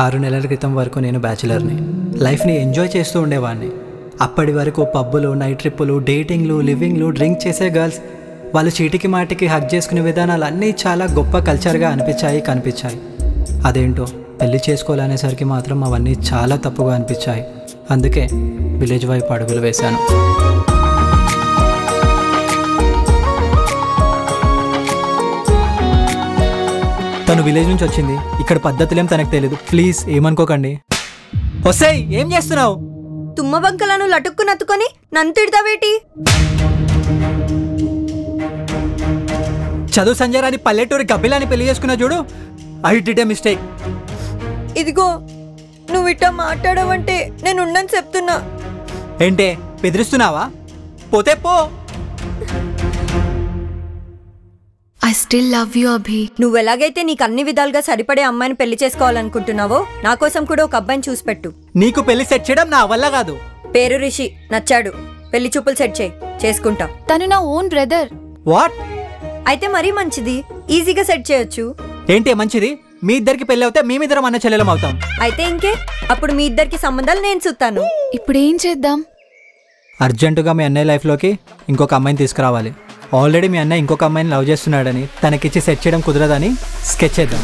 6 నెలల క్రితం వరకు నేను బ్యాచిలర్ని. లైఫ్ని ఎంజాయ్ చేస్తూ ఉండేవాడిని. అప్పటి వరకు పబ్బులు, నైట్ ట్రిప్పులు, డేటింగ్లు, లివింగ్లు, డ్రింక్ చేసే గర్ల్స్, వాళ్ళు చీటికి మాటికి హక్ చేసుకునే విధానాలు అన్నీ చాలా గొప్ప కల్చర్గా కనిపించాయి. అదేంటో పెళ్లి చేసుకోవాలనేసరికి మాత్రం అవన్నీ చాలా తప్పుగా అనిపించాయి. అందుకే విలేజ్ వైపు అడుగులు వేశాను. తను విలేజ్ నుంచి వచ్చింది. ఇక్కడ పద్ధతులేం తనకు తెలీదు. ప్లీజ్ ఏమనుకోకండి. వస్తాయి, ఏం చేస్తున్నావు? తుమ్మ బంకలను లటుక్కు నత్తుకొని నన్ను తిడతావేటి? చదువు సంజయరాని పల్లెటూరి గబ్బిలాని పెళ్లి చేసుకున్నా చూడు. I did a mistake. ఇదిగో నువ్వు ఇట్టా మాట్లాడవంటే నేను ఉండని చెప్తున్నా. ఏంటే బెదిరిస్తున్నావా? పోతే పో. I still love you, Abhi. నువ్వు ఎలాగైతే నీకు అన్ని విధాలుగా సరిపడే అమ్మాయిని పెళ్లి చేసుకోవాలనుకుంటున్నావో నా కోసం కూడా ఒక అబ్బాయిని చూసి పెట్టు. నీకు పెళ్లి సెట్ చేయడం నా వల్ల కాదు. పేరు రిషి, నచ్చాడు. పెళ్లి చూపులు సెట్ చేయి, చేసుకుంటా. తను నా ఓన్ బ్రదర్. వాట్? అయితే మరీ మంచిది, ఈజీగా సెట్ చేయొచ్చు. ఏంటి మంచిది? మీ ఇద్దరికి పెళ్లి అవుతే మేమిద్దరం అన్న చెల్లెలం అవుతాం. అయితే ఇంకే, అప్పుడు మీ ఇద్దరికి సంబంధాలు నేను చూస్తాను. ఇప్పుడు ఏం చేద్దాం? అర్జెంటుగా మీ అన్నయ్య లైఫ్లోకి ఇంకొక అమ్మాయిని తీసుకురావాలి. ఆల్రెడీ మీ అన్నయ్య ఇంకొక అమ్మాయిని లవ్ చేస్తున్నాడని, తనకిచ్చి సెట్ చేయడం కుదరదని స్కెచ్ చేద్దాం.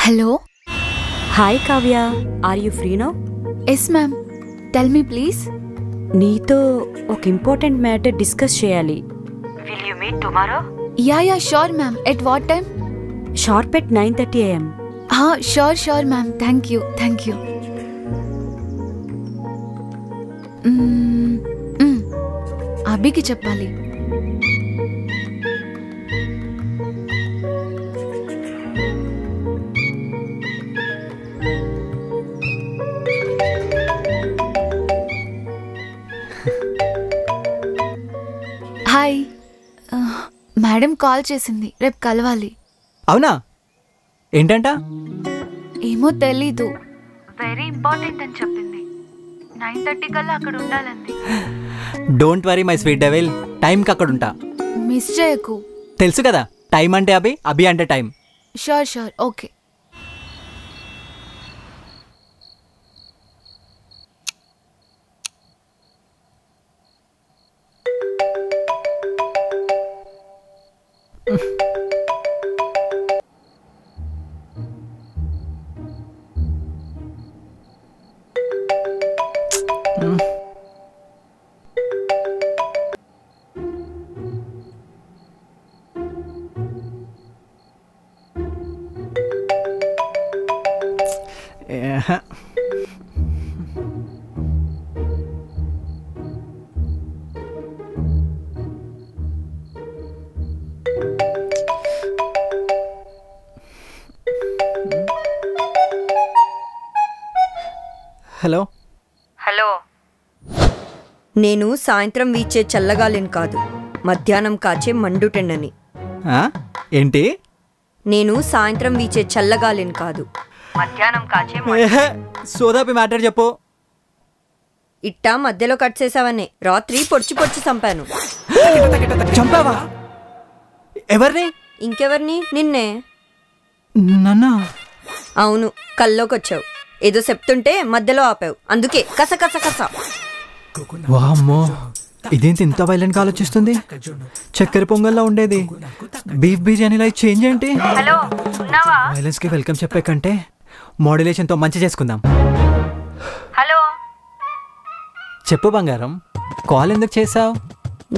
Hello? Hi Kavya, are you free now? Yes ma'am. Tell me please. నీతో ఒక ఇంపార్టెంట్ మ్యాటర్ డిస్కస్ చేయాలి. Will you meet tomorrow? Yeah, sure ma'am. At what time? Sharp at 9:30 AM. Sure ma'am. Thank you. అభికి చెప్పాలి. Hi, madam call చేసింది, రేపు కలవాలి. అవునా? ఏంటంట? ఏమో తెలీదు, వెరీ ఇంపార్టెంట్ అని చెప్పింది. 9:30 కల్లా అక్కడ ఉండాలండి. Don't worry my sweet devil, టైంకి అక్కడ ఉంటా. మిస్ చేయకు. తెలుసు కదా, టైం అంటే అభి, అభి అంటే టైం. Sure okay. హలో. నేను సాయంత్రం వీచే చల్లగాలిని కాదు, మధ్యాహ్నం కాచే మండుటెండని. ఏంటి? నేను సాయంత్రం వీచే చల్లగాలిని కాదు, మధ్యాహ్నం కాచే. సోదాపి మ్యాటర్ చెప్పు. ఇట్టా మధ్యలో కట్ చేసావనే రాత్రి పొడిచి చంపాను. చంపావా? ఎవరిని? ఇంకెవరిని? నిన్నే. నన్నా? అవును, కల్లోకొచ్చావు. ఏదో చెప్తుంటే మధ్యలో ఆపావు, అందుకే కస. వామ్మో, ఇదేంటి ఇంత వైలెంట్గా ఆలోచిస్తుంది? చక్కెర పొంగల్లో ఉండేది బీఫ్ బిర్యానీలో చేంజ్ ఏంటి? వైలెన్స్ కి వెల్కమ్ చెప్పే కంటే మోడ్యులేషన్ తో మంచి చేసుకుందాం. హలో చెప్పు బంగారం, కాల్ ఎందుకు చేసావు?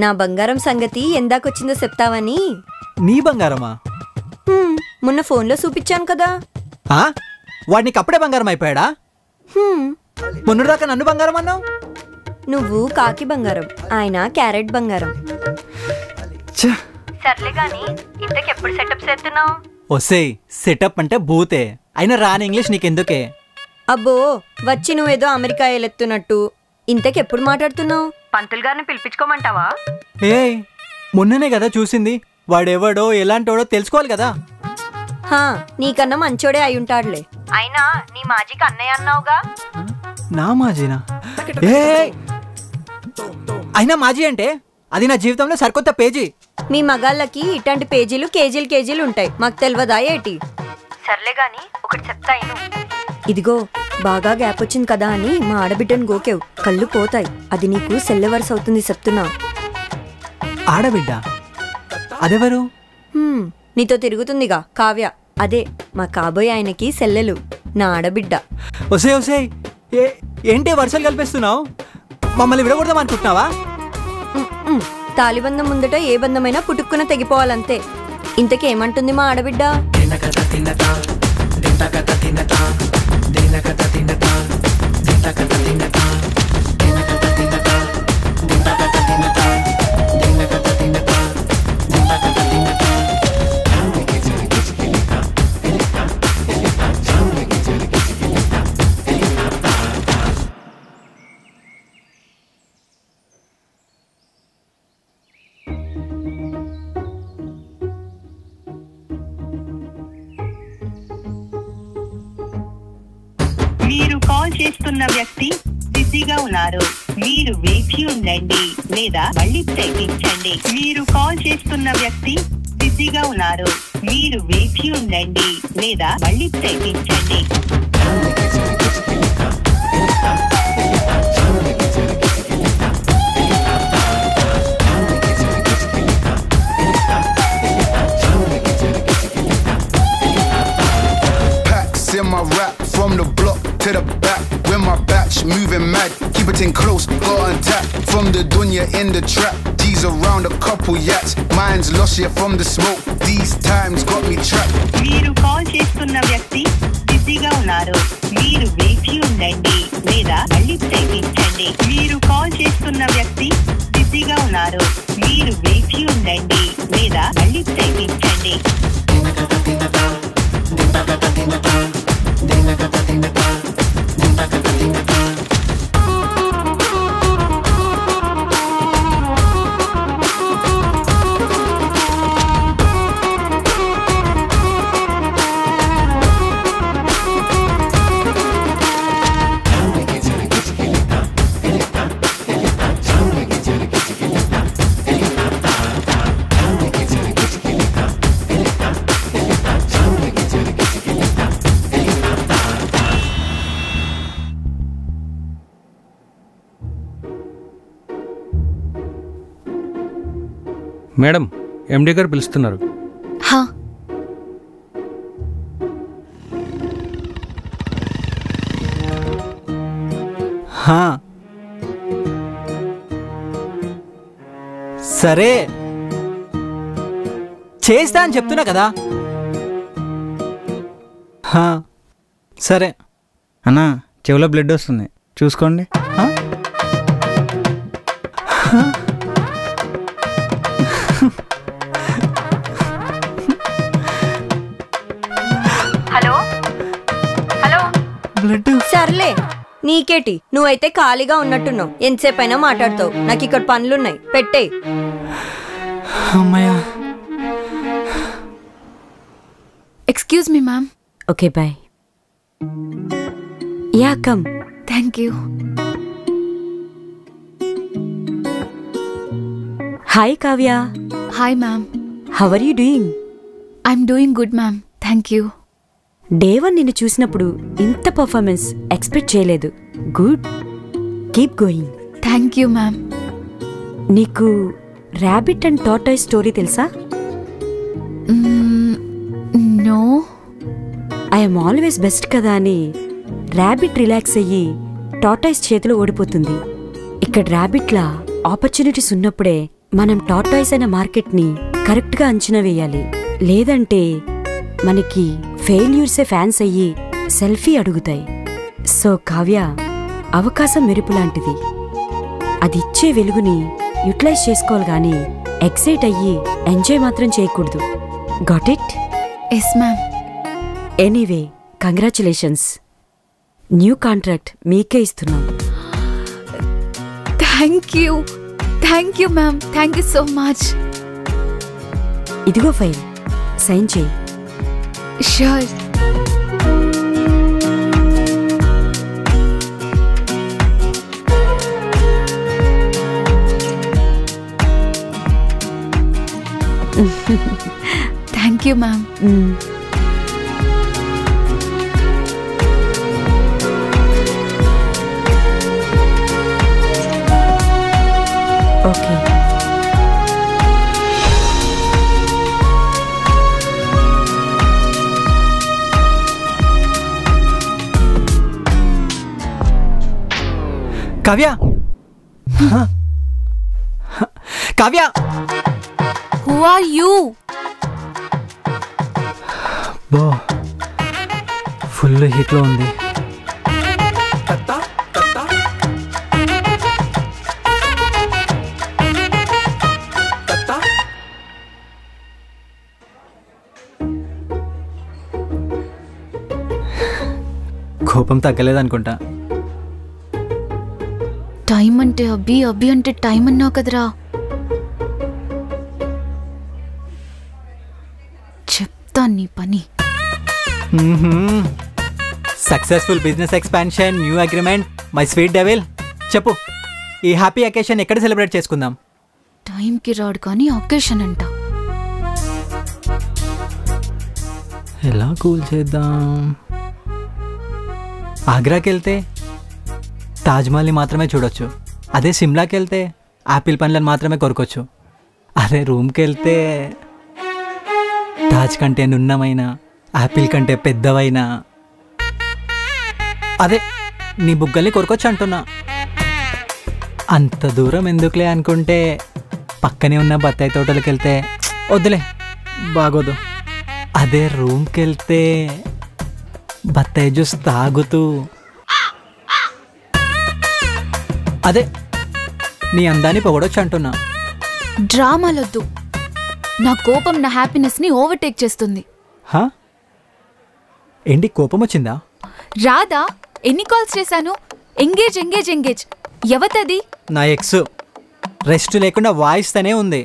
నా బంగారం సంగతి ఎందాకొచ్చిందో చెప్తావని. నీ బంగారమా? మొన్న ఫోన్లో చూపించాను కదా. వాడికి అప్పుడే బంగారం అయిపోయాడా? మొన్నటిదాకా నన్ను బంగారం అన్నావు. నువ్వు కాకి బంగారం, ఆయన క్యారెట్ బంగారం. సర్లే గాని ఇంతకెప్పుడు సెటప్ చేస్తున్నావు? ఒసేయ్, సెటప్ అంటే భూతే, అయినా రాని ఇంగ్లీష్ నీకెందుకే? అబ్బో, వచ్చి నువ్వేదో అమెరికా ఎలెత్తున్నట్టు. ఇంతకెప్పుడు మాట్లాడుతున్నావు? పంతులు గారిని పిలిపించుకోమంటావా? ఏ మొన్ననే కదా చూసింది, వాడెవడో ఎలాంటోడో తెలుసుకోవాలి కదా. హా, నీకన్నా మంచోడే అయి ఉంటాడులే. అయినా నీ మాజీకి అన్నయ్య అన్నావుగా. నా మాజీనా? ఏ అయినా మాజీ అంటే అది నా జీవితంలో సరికొత్త పేజీ. మీ మగాళ్ళకి ఇట్లాంటి పేజీలు కేజీలు కేజీలు ఉంటాయి, మాకు తెలియదా ఏటి? సర్లే గాని ఒకటి చెప్తా ఇను. ఇదిగో బాగా గ్యాప్ వచ్చింది కదా అని మా ఆడబిడ్డను గోకేవు, కళ్ళు పోతాయి. అది నీకు సెల్లెవర్స్ అవుతుంది చెప్తున్నా. ఆడబిడ్డ? అదెవరు? నీతో తిరుగుతుందిగా కావ్య, అదే మా కాబోయే ఆయనకి సెల్లెలు, నా ఆడబిడ్డ. ఒసే ఒసే ఏంటి వరుసలు కల్పిస్తున్నావు? మమ్మల్ని విడగొడదాం అనుకుంటున్నావా? తాలిబంధం ముందట ఏ బంధమైనా పుట్టుక్కున తెగిపోవాలంతే. ఇంతకేమంటుంది మా ఆడబిడ్డ? మీరు కాల్ చేస్తున్న వ్యక్తి బిజీగా ఉన్నారు, మీరు వేచి ఉండండి లేదా మళ్ళీ ప్రయత్నించండి. మీరు కాల్ చేస్తున్న వ్యక్తి బిజీగా ఉన్నారు, మీరు వేచి ఉండండి లేదా మళ్ళీ ప్రయత్నించండి. In my rap from the block to the back, when my batch moving mad, keep it in close, got on tap. From the dunya in the trap, G's around a couple yaks, mine's lost yeah from the smoke, these times got me trapped. మీరు call చేస్తున్న వ్యక్తి బిజీగా ఉన్నారు, మీరు వేచి ఉండండి లేదా మళ్ళీ ప్రయత్నించండి. మీరు కాల్ చేస్తున్న వ్యక్తి బిజీగా ఉన్నారు, మీరు వేచి ఉండండి లేదా మళ్ళీ ప్రయత్నించండి. మేడం, ఎండి గారు పిలుస్తున్నారు. హా, సరే చేస్తా అని చెప్తున్నా కదా. సరే అన్నా, చెవిలో బ్లడ్ వస్తుంది, చూసుకోండి. హలో హలో, సర్లే నీకేటి, నువ్వైతే ఖాళీగా ఉన్నట్టున్నావు, ఎంతసేపైనా మాట్లాడతావు. నాకు ఇక్కడ పనులున్నాయి, పెట్టే. అమ్మయ్యా. Excuse me ma'am. Okay bye. Yeah come. Thank you. Hi Kavya. Hi ma'am. How are you doing? I'm doing good ma'am, thank you. Day 1 నిన్ను చూసినప్పుడు ఇంత పర్ఫార్మెన్స్ ఎక్స్పెక్ట్ చేయలేదు. Good, keep going. Thank you ma'am. నీకు rabbit and tortoise story తెలుసా? No. I'm always best కదా అని rabbit relax అయ్యి tortoise చేతిలో ఓడిపోతుంది. ఇక్కడ ర్యాబిట్లా ఆపర్చునిటీస్ ఉన్నప్పుడే మనం టార్టాయిస్ అయిన మార్కెట్ని కరెక్ట్గా అంచనా వేయాలి. లేదంటే మనకి ఫెయిల్యూర్సే ఫ్యాన్స్ అయ్యి సెల్ఫీ అడుగుతాయి. సో కావ్య, అవకాశం మెరుపు లాంటిది. అది ఇచ్చే వెలుగుని యూటిలైజ్ చేసుకోవాలి కానీ ఎక్సైట్ అయ్యి ఎంజాయ్ మాత్రం చేయకూడదు. Got it? Yes ma'am. Anyway, congratulations. New contract మీకే ఇస్తున్నాం. Thank you ma'am, thank you so much. ఇదిగో ఫైల్, సైన్ చేయి. Sure. Thank you ma'am. Okay. Kavya, Kavya, who are you? బో ఫుల్ హీట్లో ఉంది. కోపం తగ్గలేదనుకుంటా. టైం అంటే అబ్బి, అబ్బి అంటే టైం అన్నావు కదరా. చెప్తా నీ పని. Successful business expansion, new agreement, my sweet devil. చెప్పు, ఈ హ్యాపీ అకేషన్ ఎక్కడ సెలబ్రేట్ చేసుకుందాం? టైంకి రాడు కానీ అకేషన్ అంట. ఎలా కూల్ చేద్దాం? ఆగ్రాకి వెళ్తే తాజ్మహల్ని మాత్రమే చూడొచ్చు. అదే సిమ్లాకి వెళ్తే యాపిల్ పండ్లను మాత్రమే కొరకొచ్చు. అదే రూమ్కి వెళ్తే తాజ్ కంటే నున్నమైన, యాపిల్ కంటే పెద్దవైన అదే నీ బుగ్గల్ని కొరకొచ్చు అంటున్నా. అంత దూరం ఎందుకులే అనుకుంటే పక్కనే ఉన్న బత్తాయి తోటలకు వెళ్తే వద్దులే, బాగోదు. అదే రూమ్కి వెళ్తే బత్తాయి జ్యూస్ తాగుతూ అదే నీ అందాన్ని పొగడొచ్చు అంటున్నా. డ్రామాలొద్దు. నా కోపం నా హ్యాపీనెస్ ని ఓవర్టేక్ చేస్తుంది. హా? ఏంటి కోపం వచ్చిందా? రాదా? ఎన్ని కాల్స్ చేశాను? Engage engage engage. ఎవతది? నా ఎక్స్ రెస్ట్ లేకుండా వాయిస్తూనే ఉంది.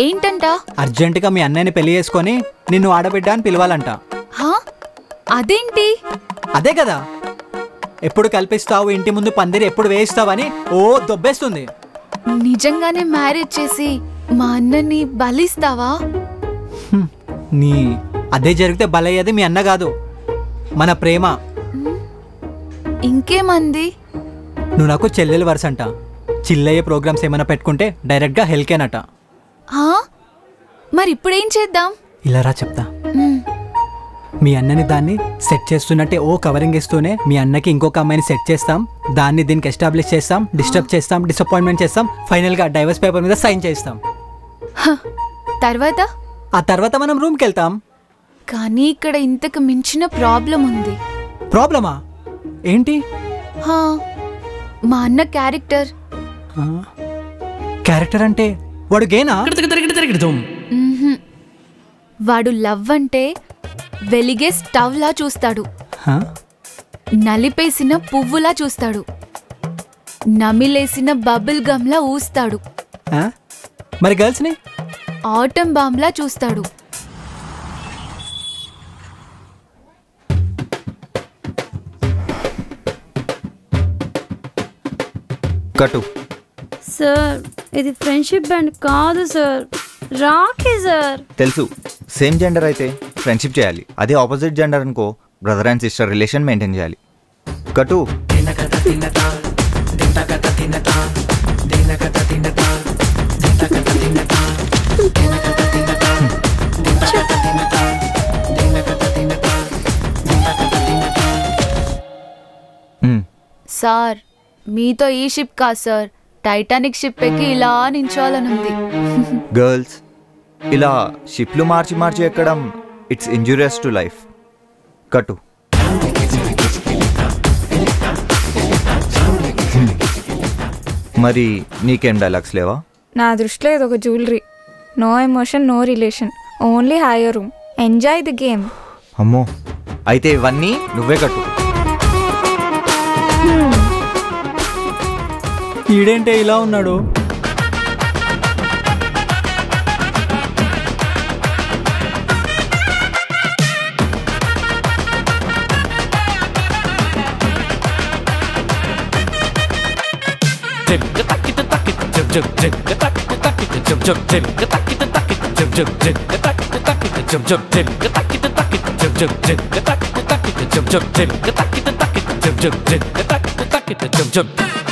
ఏంటంట? అర్జెంటుగా మీ అన్నయ్యని పెళ్లి చేసుకొని నిన్ను ఆడబిడ్డ అని పిలవాలంట. హా? అదేంటి? అదే కదా, ఎప్పుడు కల్పిస్తావు, ఇంటి ముందు పందిరి ఎప్పుడు వేయిస్తావని ఓ దొబ్బేస్తుంది. నిజంగానే మ్యారేజ్ చేసి మా అన్నని బలిస్తావా? నీ అదే జరిగితే బలయ్యేది మీ అన్న కాదు, మన ప్రేమ. ఇంకేమంది? నువ్వు నాకు చెల్లెలు వరుసంట. చిల్లయ్యే ప్రోగ్రామ్స్ ఏమైనా పెట్టుకుంటే డైరెక్ట్గా హెల్కేనట. మరి ఇప్పుడేం చేద్దాం? ఇలా రా చెప్తా. మీ అన్నని దాన్ని సెట్ చేస్తున్నట్టే ఓ కవరింగ్ ఇస్తూనే మీ అన్నకి ఇంకొక అమ్మాయిని సెట్ చేస్తాం, దాన్ని దీనికి ఎస్టాబ్లిష్ చేస్తాం, డిస్టర్బ్ చేస్తాం, డిసప్పాయింట్మెంట్ చేస్తాం, ఫైనల్గా డైవర్స్ పేపర్ మీద సైన్ చేస్తాం. తర్వాత? ఆ తర్వాత మనం రూమ్కి వెళ్తాం. కానీ ఇక్కడ ఇంతకు మించిన ప్రాబ్లం ఉంది. ప్రాబ్లమా? ఏంటి? మా అన్న క్యారెక్టర్. క్యారెక్టర్ అంటే వాడు గేనా? వాడు లవ్ అంటే వెలిగే స్టవ్ లా చూస్తాడు, నలిపేసిన పువ్వులా చూస్తాడు, నమిలేసిన బబుల్ గమ్ లా ఊస్తాడు, మరి గర్ల్స్ ని ఆటం బాంబ్ లా చూస్తాడు. కట్టు. సార్ ఇది ఫ్రెండ్షిప్ బ్యాండ్ కాదు సార్, రాఖీ సార్. తెలుసు, సేమ్ జెండర్ అయితే ఫ్రెండ్షిప్ చేయాలి, అదే ఆపోజిట్ జెండర్ అనుకో brother and sister relation maintain చేయాలి. కట్టు. సార్ మీతో ఈ షిప్ కాదు సార్, టైటానిక్ షిప్ ఎక్కి ఇలా నించోవాలనుంది. గర్ల్స్ ఇలా షిప్లు మార్చి మార్చి ఎక్కడం ఇట్స్ ఇంజూరియస్ టు లైఫ్. కట్టు. మరి నీకేం డైలాగ్స్ లేవా? నా దృష్టిలో ఇది ఒక jewellery. No emotion, no relation, only higher room, enjoy the game. అమ్మో, అయితే ఇవన్నీ నువ్వే కట్టు. ఈడేంటే ఇలా ఉన్నాడు? jump